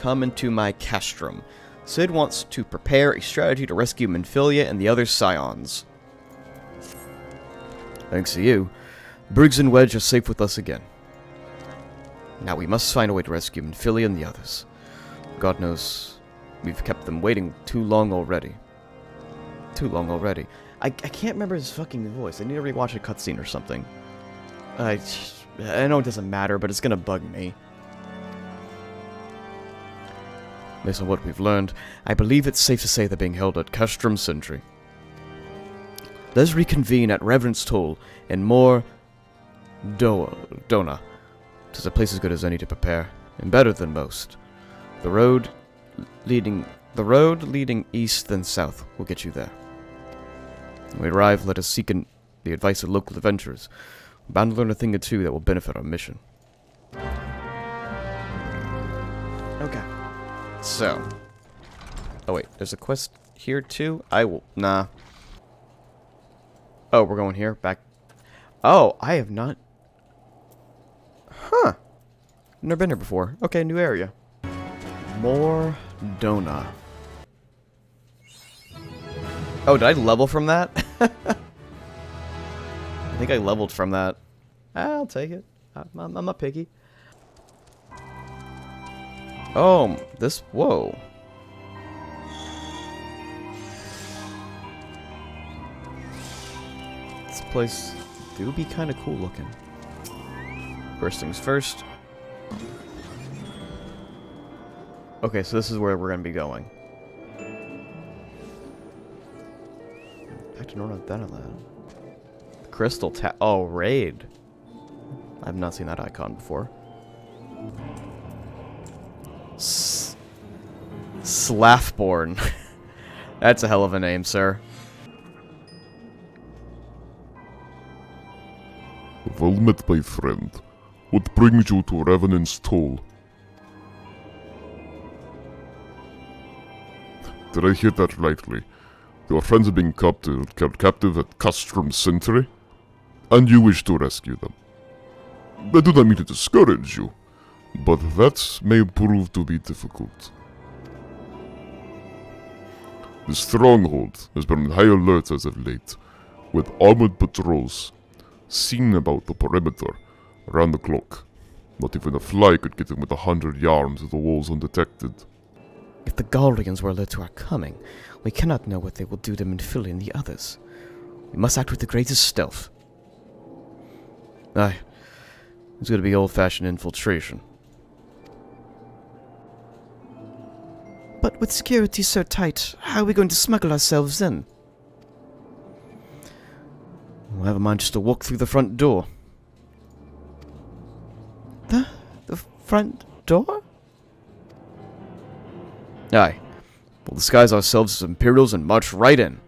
come into my castrum. Cid wants to prepare a strategy to rescue Minfilia and the other scions. Thanks to you, Briggs and Wedge are safe with us again. Now we must find a way to rescue Minfilia and the others. God knows, we've kept them waiting too long already. Too long already. I can't remember his fucking voice. I need to rewatch a cutscene or something. I know it doesn't matter, but it's gonna bug me. Based on what we've learned, I believe it's safe to say they're being held at Castrum Sentry. Let's reconvene at Reverence Toll in Mor Dona. 'Tis a place as good as any to prepare, and better than most. The road leading east then south will get you there. When we arrive, let us seek the advice of local adventurers. We're bound to learn a thing or two that will benefit our mission. Okay. So. Oh wait, there's a quest here too? Nah. Oh, we're going here? Back. Oh, I have not. Huh. Never been here before. Okay, new area. Mor Dona. Oh, did I level from that? I think I leveled from that. I'll take it. I'm not picky. Oh, this... Whoa. This place do be kind of cool looking. First things first. Okay, so this is where we're going to be going. Back to Northern Thanaland. Crystal Tap. Oh, Raid. I've not seen that icon before. Slaffborn. That's a hell of a name, sir. Well met, my friend. What brings you to Revenant's Toll? Did I hear that rightly? Your friends are being captive at Castrum Sentry, and you wish to rescue them. I do not mean to discourage you, but that may prove to be difficult. The stronghold has been on high alert as of late, with armored patrols seen about the perimeter around the clock. Not even a fly could get in with 100 yards of the walls undetected. If the Galreans were alert to our coming, we cannot know what they will do to Minfilia and the others. We must act with the greatest stealth. Aye, it's going to be old-fashioned infiltration. But with security so tight, how are we going to smuggle ourselves in? We'll have a mind just to walk through the front door. The front door? Aye. We'll disguise ourselves as Imperials and march right in.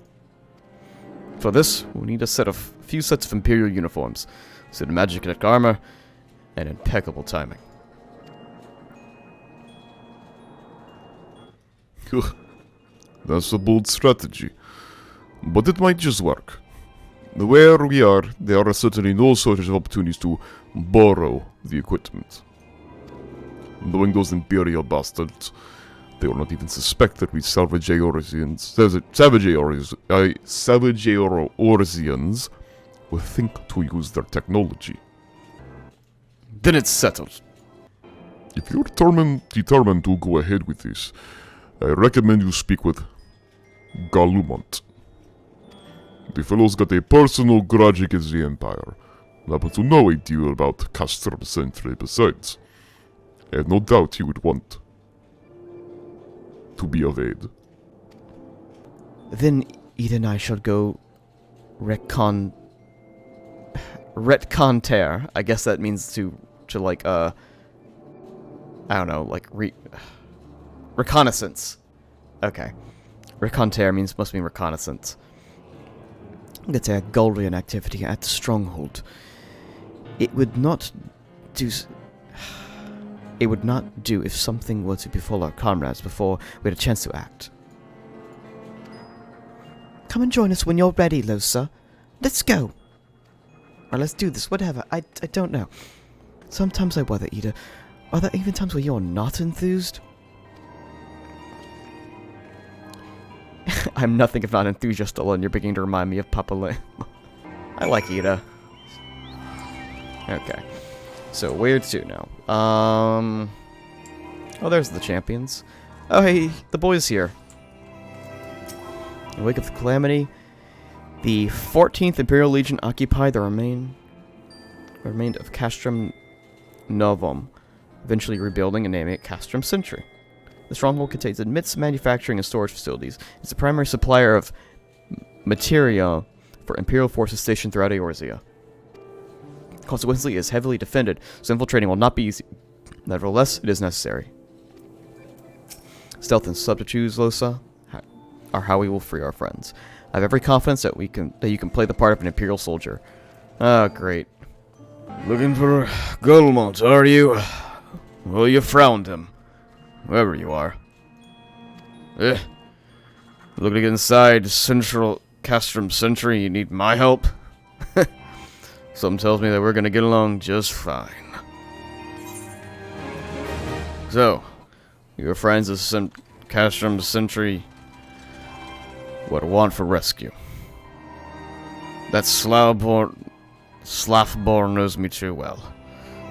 For this, we'll need a few sets of Imperial uniforms, a set of magic armor, and impeccable timing. That's a bold strategy, but it might just work. Where we are, there are certainly no shortage of opportunities to borrow the equipment. Knowing those Imperial bastards, they will not even suspect that we Savage Orisians will think to use their technology. Then it's settled. If you're determined to go ahead with this, I recommend you speak with Galumont. The fellow's got a personal grudge against the Empire, and happens to know a deal about Castrum Sentry besides. I have no doubt he would want to be of aid. Then Eda and I shall go retconter. I guess that means to like, I don't know, like reconnaissance. Okay. Reconter must mean reconnaissance. That's a Galrean activity at the stronghold. It would not do if something were to befall our comrades before we had a chance to act. Come and join us when you're ready, Losa. Let's go. Or let's do this, whatever. I don't know. Sometimes I worry, Eda. Are there even times where you're not enthused? I'm nothing if not enthusiastic, and you're beginning to remind me of Papa Lamb. I like Ida. Okay. So, where to now? Oh, there's the champions. Oh, hey, the boys here. In the wake of the calamity, the 14th Imperial Legion occupied the remained of Castrum Novum, eventually rebuilding and naming it Castrum Sentry. The stronghold contains immense manufacturing and storage facilities. It's a primary supplier of materia for Imperial forces stationed throughout Eorzea. Consequently, it is heavily defended, so infiltrating will not be easy. Nevertheless, it is necessary. Stealth and subterfuge, Losa, are how we will free our friends. I have every confidence that you can play the part of an Imperial soldier. Ah, great. Looking for Guillemot, are you? Well, you found him. Whoever you are. Looking to get inside Central Castrum Sentry, you need my help? Something tells me that we're gonna get along just fine. So, your friends of Castrum Sentry, what I want for rescue. That Slavborn knows me too well.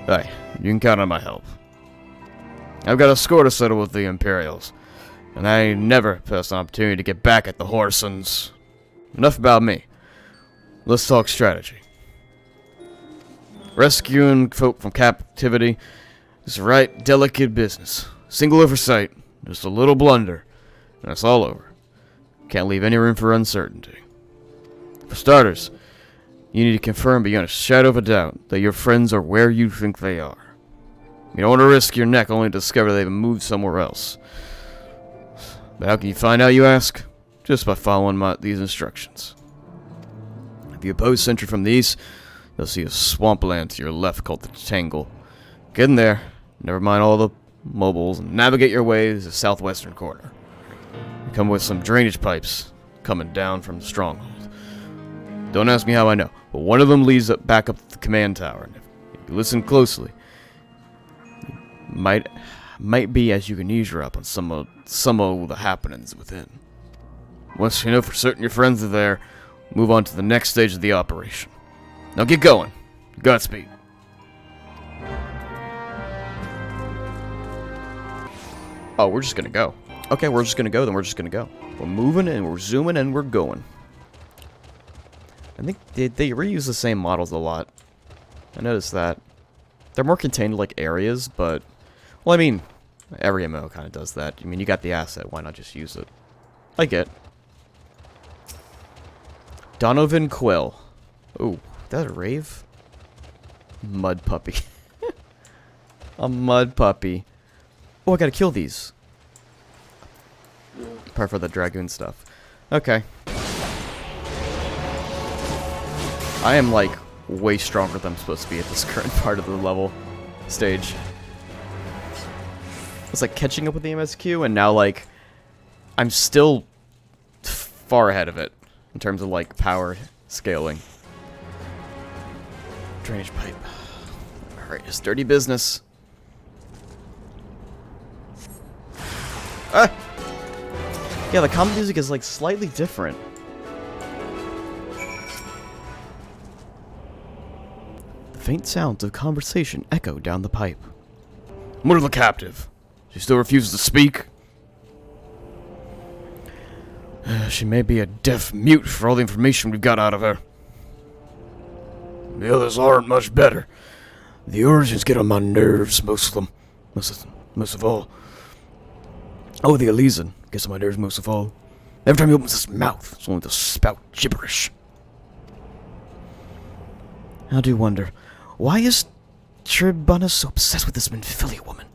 Hey, you can count on my help. I've got a score to settle with the Imperials, and I never pass an opportunity to get back at the Horsons. Enough about me. Let's talk strategy. Rescuing folk from captivity is a right delicate business. Single oversight, just a little blunder, and it's all over. Can't leave any room for uncertainty. For starters, you need to confirm beyond a shadow of a doubt that your friends are where you think they are. You don't want to risk your neck only to discover they've moved somewhere else. But how can you find out, you ask? Just by following these instructions. If you oppose Sentry from the east, you'll see a swampland to your left called the Tangle. Get in there, never mind all the mobiles, and navigate your way to the southwestern corner. You come with some drainage pipes coming down from the stronghold. Don't ask me how I know, but one of them leads back up to the command tower. And if you listen closely, might be as you can eavesdrop on some of the happenings within. Once you know for certain your friends are there, move on to the next stage of the operation. Now get going. Godspeed. Oh, we're just gonna go. Okay, we're just gonna go, then we're just gonna go. We're moving and we're zooming and we're going. I think they reuse the same models a lot. I noticed that. They're more contained to, like, areas, but... Well, I mean, every MMO kind of does that. I mean, you got the asset, why not just use it? I get. Donovan Quill. Ooh, is that a rave? Mud puppy. A mud puppy. Oh, I gotta kill these. Apart from the dragoon stuff. Okay. I am, like, way stronger than I'm supposed to be at this current part of the level stage. It's like catching up with the MSQ, and now, like, I'm still far ahead of it in terms of, like, power scaling. Drainage pipe. Alright, it's dirty business. Ah! Yeah, the combat music is, like, slightly different. The faint sounds of conversation echo down the pipe. Murder the captive. She still refuses to speak. She may be a deaf mute for all the information we've got out of her. The others aren't much better. The origins get on my nerves, most of them. Most of all. Oh, the Elysian gets on my nerves most of all. Every time he opens his mouth, it's only to spout gibberish. I do wonder, why is Tribunus so obsessed with this Minfilia woman?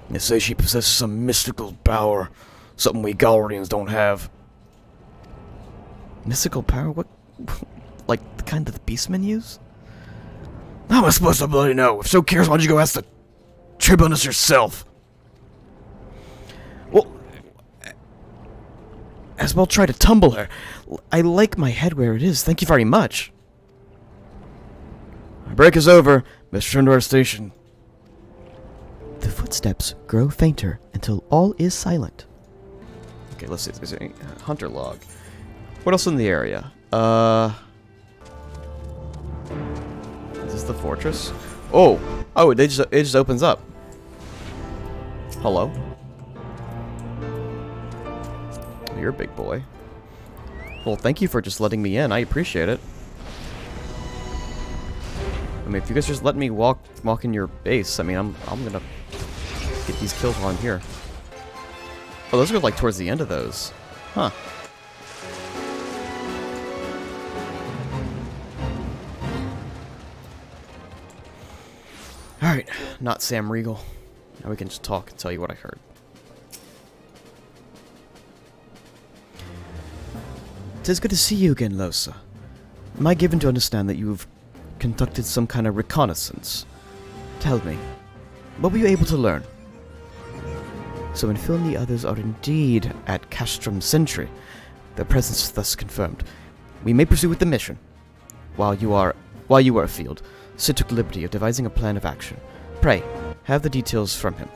They say she possesses some mystical power, something we Galreans don't have. Mystical power? What? Like the kind that the beastmen use? How am I supposed to bloody know? If so cares, why don't you go ask the Tribunus yourself? Well, as well try to tumble her. I like my head where it is. Thank you very much. Our break is over. Let's return to our station. The footsteps grow fainter until all is silent. Okay, let's see. Is there any hunter log? What else in the area? Is this the fortress? Oh! Oh, it just opens up. Hello? You're a big boy. Well, thank you for just letting me in. I appreciate it. I mean, if you guys just let me walk in your base, I mean, I'm gonna get these kills while I'm here. Oh, those are like towards the end of those. Huh. Alright, not Sam Riegel. Now we can just talk and tell you what I heard. "'Tis good to see you again, Losa. Am I given to understand that you've conducted some kind of reconnaissance? Tell me, what were you able to learn?" "So when Phil and the others are indeed at Castrum Sentry, their presence thus confirmed, we may proceed with the mission. While you were afield, Sid took the liberty of devising a plan of action. Pray, have the details from him."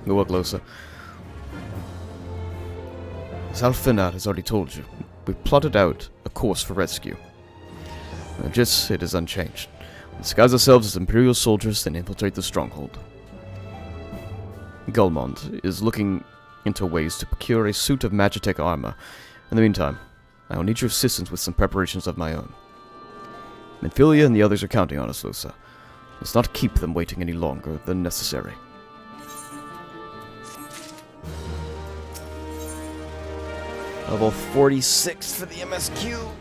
Good work, Losa. As Alfinar has already told you, we've plotted out a course for rescue. Just, it is unchanged. We disguise ourselves as Imperial soldiers and infiltrate the stronghold. Gulmond is looking into ways to procure a suit of Magitech armor. In the meantime, I will need your assistance with some preparations of my own. Minfilia and the others are counting on us, Losa. Let's not keep them waiting any longer than necessary. Level 46 for the MSQ.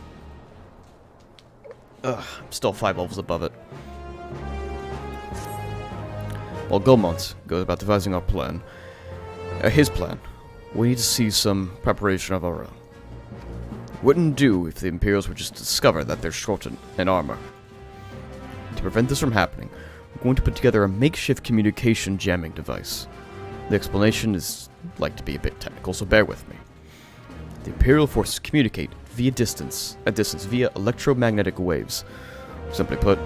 Ugh, I'm still 5 levels above it. While Gulmont goes about devising our plan, his plan, we need to see some preparation of our own. Wouldn't do if the Imperials were just to discover that they're short in armor. To prevent this from happening, we're going to put together a makeshift communication jamming device. The explanation is like to be a bit technical, so bear with me. The Imperial forces communicate via distance via electromagnetic waves. Simply put,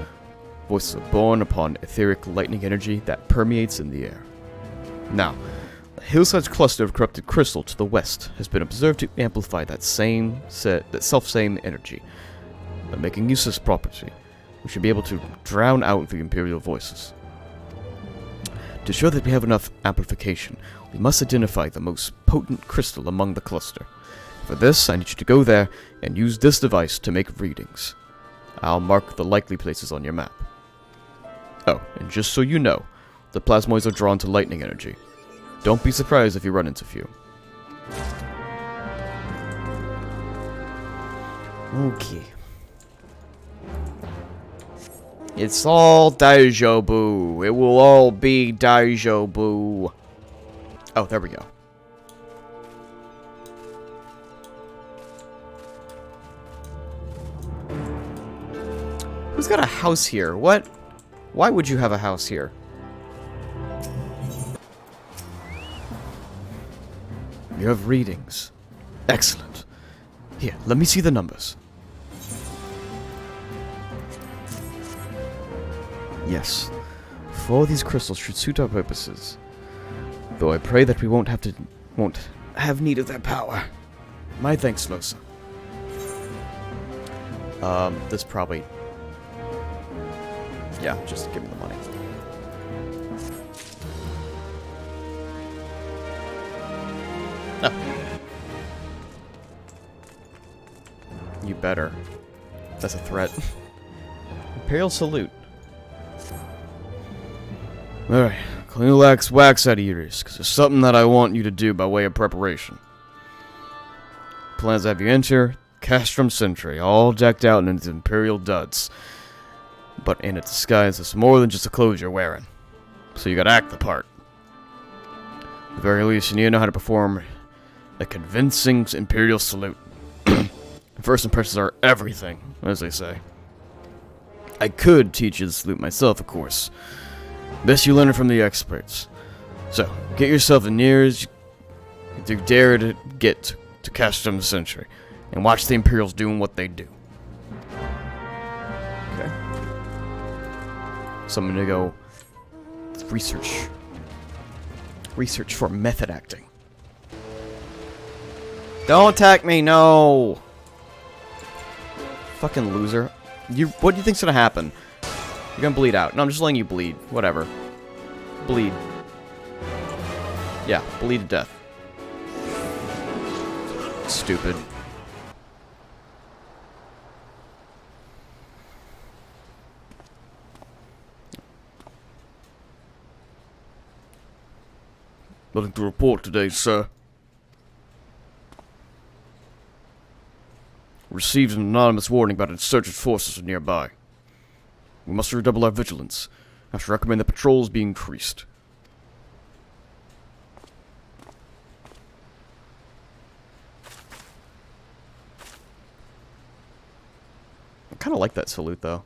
voices are born upon etheric lightning energy that permeates in the air. Now, the hillside's cluster of corrupted crystal to the west has been observed to amplify that self-same energy. By making use of this property, we should be able to drown out the Imperial voices. To ensure that we have enough amplification, we must identify the most potent crystal among the cluster. For this, I need you to go there and use this device to make readings. I'll mark the likely places on your map. Oh, and just so you know, the plasmoids are drawn to lightning energy. Don't be surprised if you run into a few. Okay. It's all Daijobu. It will all be Daijobu. Oh, there we go. Who's got a house here? What? Why would you have a house here? You have readings. Excellent. Here, let me see the numbers. Yes. 4 of these crystals should suit our purposes. Though I pray that we won't have need of their power. My thanks, Losa. This probably... Yeah, just give me the money. No. You better. That's a threat. Imperial salute. Alright, clean the wax out of your ears, because there's something that I want you to do by way of preparation. Plans to have you enter Castrum Sentry, all decked out in its Imperial duds. But in a disguise that's more than just the clothes you're wearing. So you gotta act the part. At the very least, you need to know how to perform a convincing Imperial salute. First impressions are everything, as they say. I could teach you the salute myself, of course. Best you learn it from the experts. So, get yourself as near as you dare to get to Castrum Sentry, and watch the Imperials doing what they do. Okay. So I'm gonna go Research. Research for method acting. Don't attack me, no! Fucking loser. What do you think's gonna happen? You're gonna bleed out. No, I'm just letting you bleed. Whatever. Bleed. Yeah, bleed to death. Stupid. Nothing to report today, sir. Received an anonymous warning about insurgent forces nearby. We must redouble our vigilance. I should recommend that patrols be increased. I kind of like that salute, though.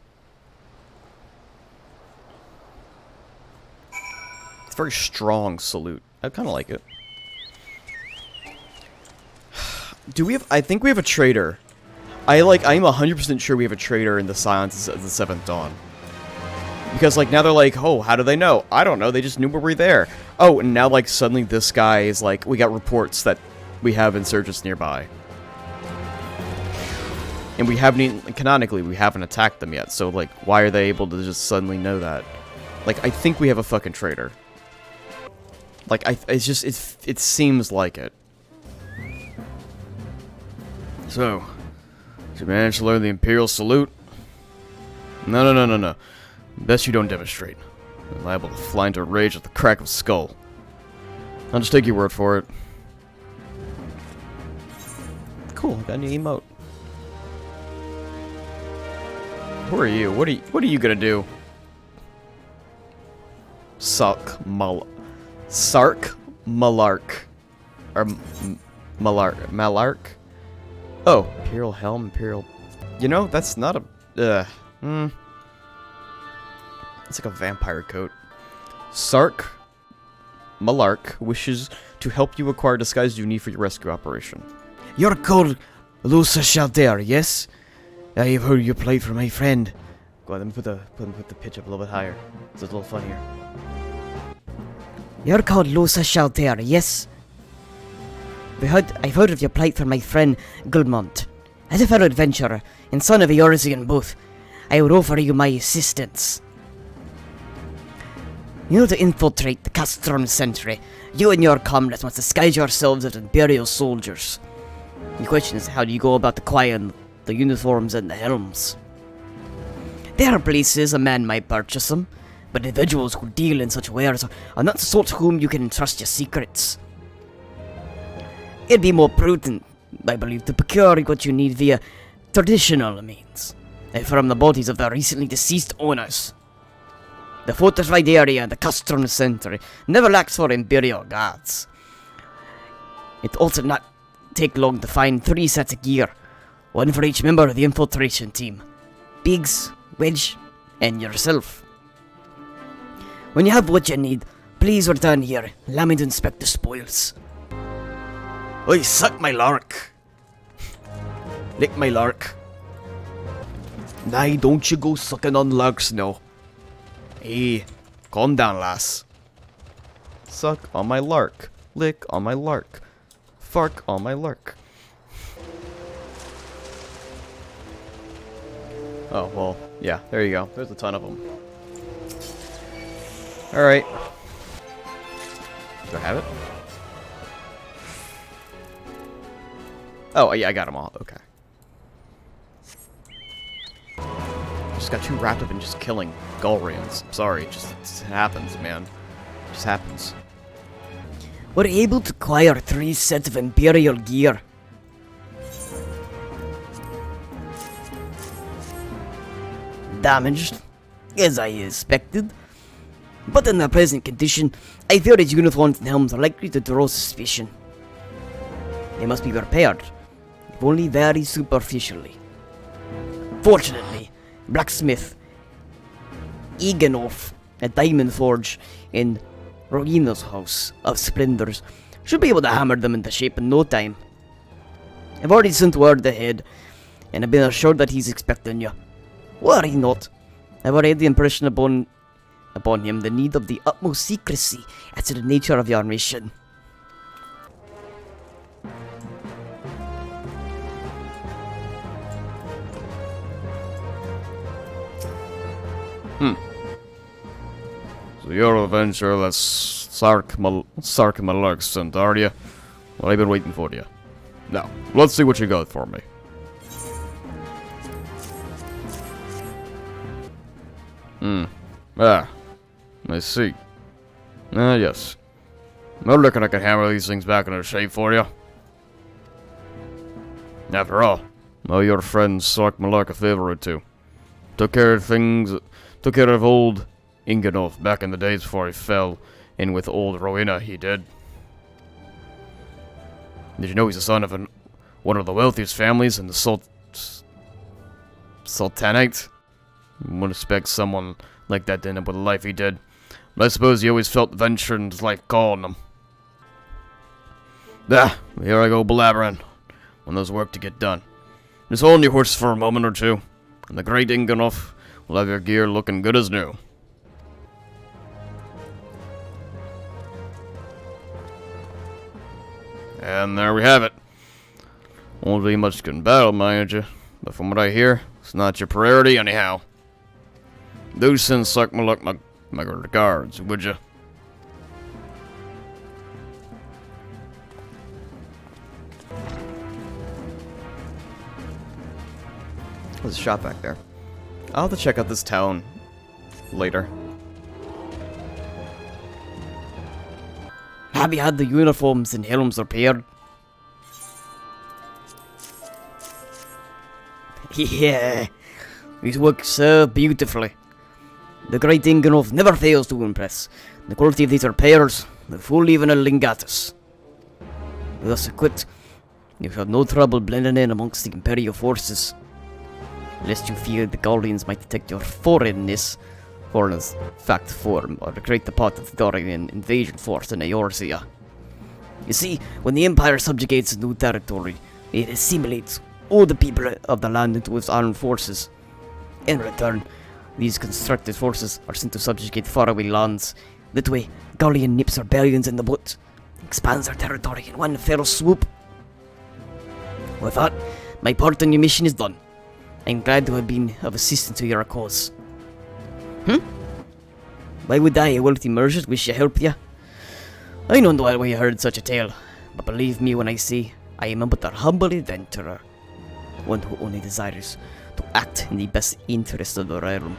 It's a very strong salute. I kind of like it. Do we have... I think we have a traitor. I'm 100% sure we have a traitor in the Silence of the Seventh Dawn. Because, like, now they're like, oh, how do they know? I don't know, they just knew we were there. Oh, and now, like, suddenly this guy is like, we got reports that we have insurgents nearby. And we haven't even, canonically, we haven't attacked them yet, so, like, why are they able to just suddenly know that? Like, I think we have a fucking traitor. Like, it seems like it. So, did you manage to learn the Imperial salute? No. Best you don't demonstrate. You're liable to fly into a rage at the crack of a skull. I'll just take your word for it. Cool, got a new emote. Who are you? What are you gonna do? Sark Malark. Or Malark? Oh, Imperial Helm, Imperial... You know, that's not a... It's like a vampire coat. Sark Malark wishes to help you acquire disguise you need for your rescue operation. You're called Lusa Shalder, yes? I have heard you play for my friend. Go ahead, let me put the pitch up a little bit higher. So it's a little funnier. You're called Lusa Shalder, yes? I've heard of your plight for my friend Gulmont. As a fellow adventurer, and son of Eorzean both, I would offer you my assistance. You know, to infiltrate the Castron Sentry, you and your comrades must disguise yourselves as Imperial soldiers. The question is, how do you go about acquiring the uniforms and the helms? There are places a man might purchase them, but individuals who deal in such wares are not the sort to whom you can entrust your secrets. It'd be more prudent, I believe, to procure what you need via traditional means, from the bodies of the recently deceased owners. The fortified area and the Castron Sentry never lacks for Imperial guards. It also not take long to find 3 sets of gear, one for each member of the infiltration team. Biggs, Wedge, and yourself. When you have what you need, please return here. Allow me to inspect the spoils. Oi, suck my lark. Lick my lark. Nah, don't you go sucking on larks now. Hey, calm down, lass. Suck on my lark. Lick on my lark. Fark on my lark. Oh, well, yeah, there you go. There's a ton of them. Alright. Do I have it? Oh, yeah, I got them all. Okay. Just got too wrapped up in just killing Galreans. I'm sorry, it just happens, man. It just happens. We're able to acquire 3 sets of Imperial gear. Damaged, as I expected. But in their present condition, I fear his uniforms and helms are likely to draw suspicion. They must be repaired, if only very superficially. Fortunately, blacksmith Eganolf, a diamond forge in Rogina's House of Splendors, should be able to hammer them into shape in no time. I've already sent word ahead, and I've been assured that he's expecting you. Worry not. I've already had the impression upon upon him the need of the utmost secrecy as to the nature of your mission. So you're an adventurer that's Sark Malark sent, are you? Well, I've been waiting for you. Now, let's see what you got for me. I see. Yes. I reckon I can hammer these things back into shape for you. After all, owe your friend Sark Malark a favor or two. Took care of old Ingenolf back in the days before he fell in with old Rowena, he did. Did you know he's the son of one of the wealthiest families in the Sultanate? You wouldn't expect someone like that to end up with the life he did. But I suppose he always felt venturing's life calling him. Here I go blabbering when there's work to get done. Just hold your horse for a moment or two, and the great Ingenolf will have your gear looking good as new. And there we have it. Won't be much good in battle, mind you, but from what I hear, it's not your priority anyhow. Do send Sark Malark my regards, would you? There's a shop back there. I'll have to check out this town later. Have you had the uniforms and helms repaired? Yeah, these work so beautifully. The great Ingenolf never fails to impress. The quality of these repairs, the full even a lingatus. Thus equipped, you have no trouble blending in amongst the Imperial forces. Lest you fear the Galreans might detect your foreignness, foreigners fact form, or create the part of the Galrean invasion force in Eorzea. You see, when the Empire subjugates a new territory, it assimilates all the people of the land into its armed forces. In return, these constructed forces are sent to subjugate faraway lands. That way, Galrean nips rebellions in the butt, expands their territory in one fell swoop. With that, my part in your mission is done. I'm glad to have been of assistance to your cause. Why would I, a wealthy merchant, wish to help you? I don't know why you heard such a tale, but believe me when I say I am but a humble adventurer, one who only desires to act in the best interest of the realm.